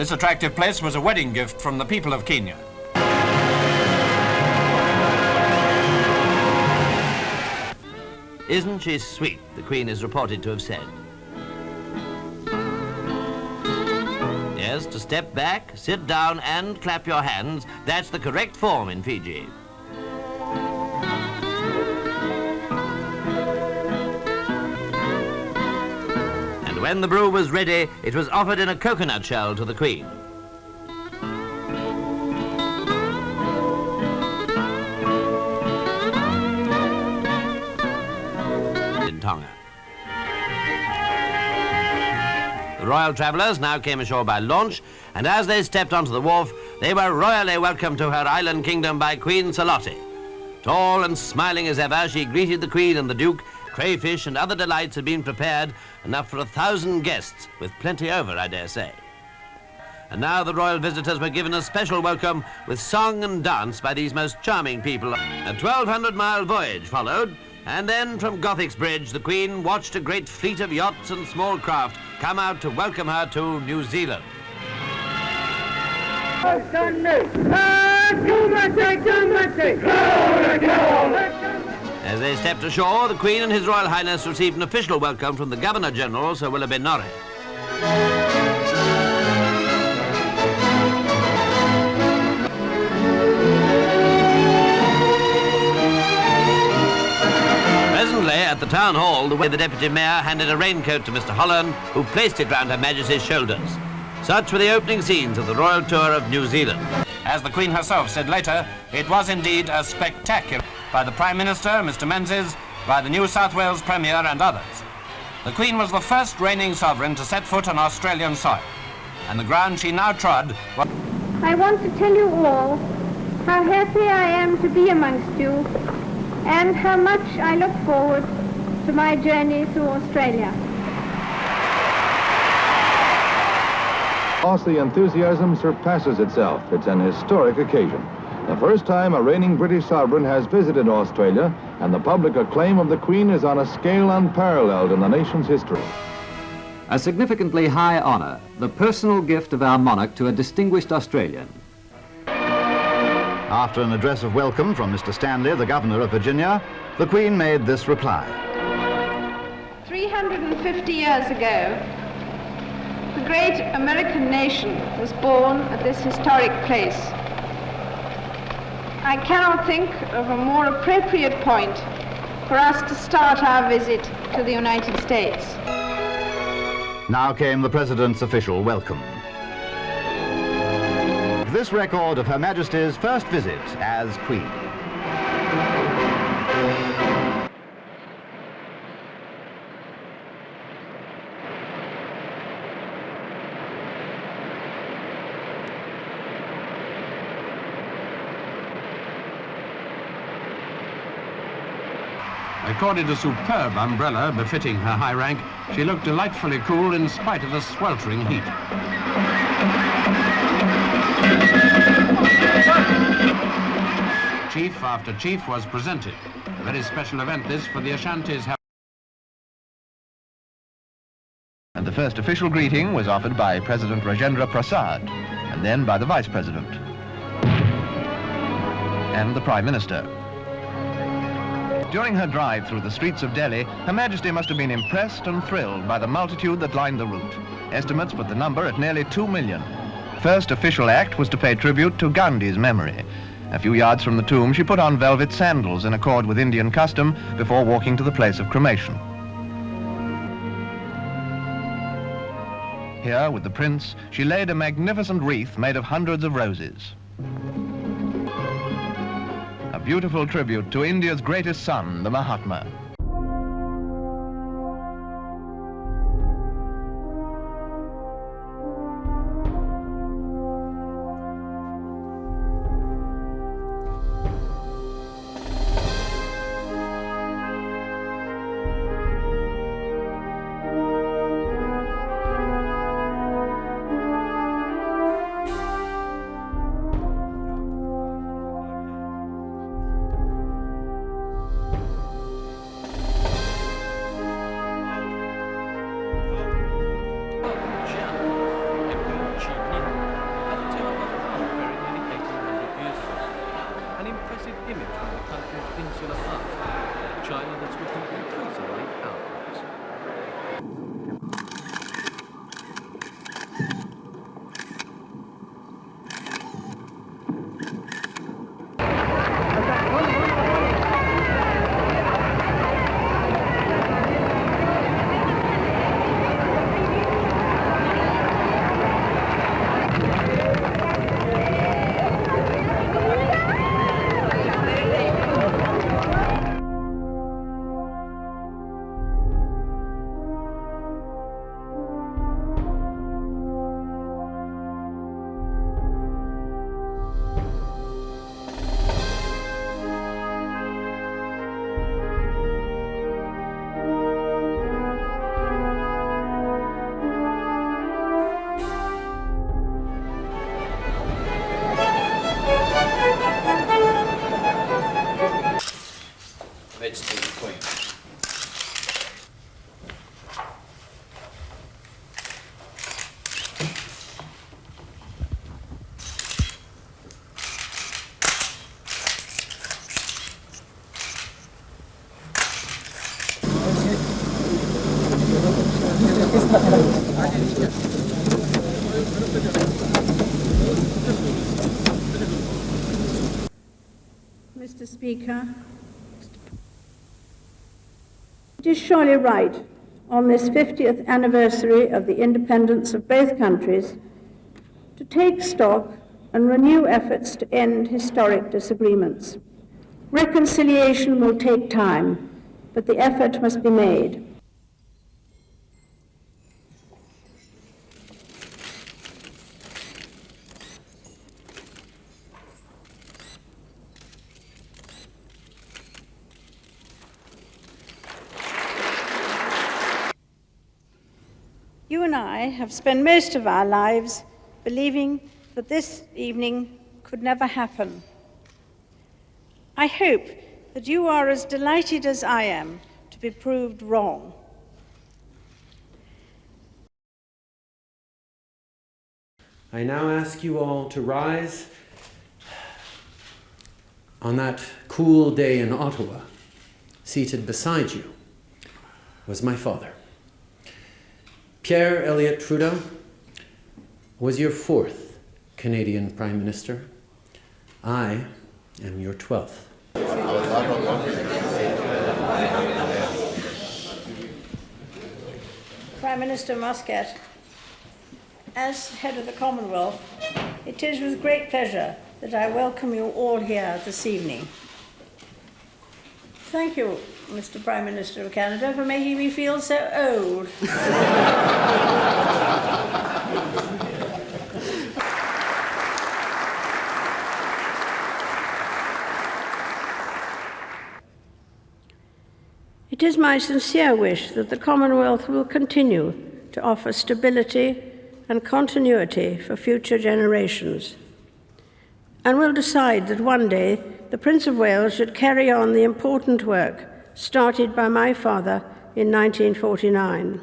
This attractive place was a wedding gift from the people of Kenya. Isn't she sweet, the Queen is reported to have said. Yes, to step back, sit down and clap your hands, that's the correct form in Fiji. And when the brew was ready, it was offered in a coconut shell to the Queen. In Tonga. The royal travellers now came ashore by launch, and as they stepped onto the wharf, they were royally welcomed to her island kingdom by Queen Salote. Tall and smiling as ever, she greeted the Queen and the Duke. Crayfish and other delights had been prepared, enough for 1,000 guests, with plenty over, I dare say. And now the royal visitors were given a special welcome with song and dance by these most charming people. A 1,200-mile voyage followed, and then from Gothics Bridge, the Queen watched a great fleet of yachts and small craft come out to welcome her to New Zealand. As they stepped ashore, the Queen and His Royal Highness received an official welcome from the Governor-General, Sir Willoughby Norrie. Presently, at the town hall, the Deputy Mayor handed a raincoat to Mr. Holland, who placed it round Her Majesty's shoulders. Such were the opening scenes of the royal tour of New Zealand. As the Queen herself said later, it was indeed a spectacular by the Prime Minister, Mr. Menzies, by the New South Wales Premier and others. The Queen was the first reigning sovereign to set foot on Australian soil, and the ground she now trod was... I want to tell you all how happy I am to be amongst you and how much I look forward to my journey through Australia. The enthusiasm surpasses itself. It's an historic occasion. The first time a reigning British sovereign has visited Australia, and the public acclaim of the Queen is on a scale unparalleled in the nation's history. A significantly high honour, the personal gift of our monarch to a distinguished Australian. After an address of welcome from Mr. Stanley, the Governor of Virginia, the Queen made this reply. 350 years ago, the great American nation was born at this historic place. I cannot think of a more appropriate point for us to start our visit to the United States. Now came the President's official welcome. This record of Her Majesty's first visit as Queen. Accorded a superb umbrella befitting her high rank, she looked delightfully cool in spite of the sweltering heat. Chief after chief was presented. A very special event this for the Ashantis. And the first official greeting was offered by President Rajendra Prasad, and then by the Vice President and the Prime Minister. During her drive through the streets of Delhi, Her Majesty must have been impressed and thrilled by the multitude that lined the route. Estimates put the number at nearly 2 million. First official act was to pay tribute to Gandhi's memory. A few yards from the tomb, she put on velvet sandals in accord with Indian custom before walking to the place of cremation. Here, with the prince, she laid a magnificent wreath made of hundreds of roses. A beautiful tribute to India's greatest son, the Mahatma. image from the country's insular heart, China that's looking increasingly outwards. Mr. Speaker, it is surely right on this 50th anniversary of the independence of both countries to take stock and renew efforts to end historic disagreements. Reconciliation will take time, but the effort must be made. You and I have spent most of our lives believing that this evening could never happen. I hope that you are as delighted as I am to be proved wrong. I now ask you all to rise. On that cool day in Ottawa, seated beside you was my father. Pierre Elliott Trudeau was your 4th Canadian Prime Minister. I am your 12th. Prime Minister Muscat, as head of the Commonwealth, it is with great pleasure that I welcome you all here this evening. Thank you, Mr. Prime Minister of Canada, for making me feel so old. It is my sincere wish that the Commonwealth will continue to offer stability and continuity for future generations, and will decide that one day the Prince of Wales should carry on the important work started by my father in 1949.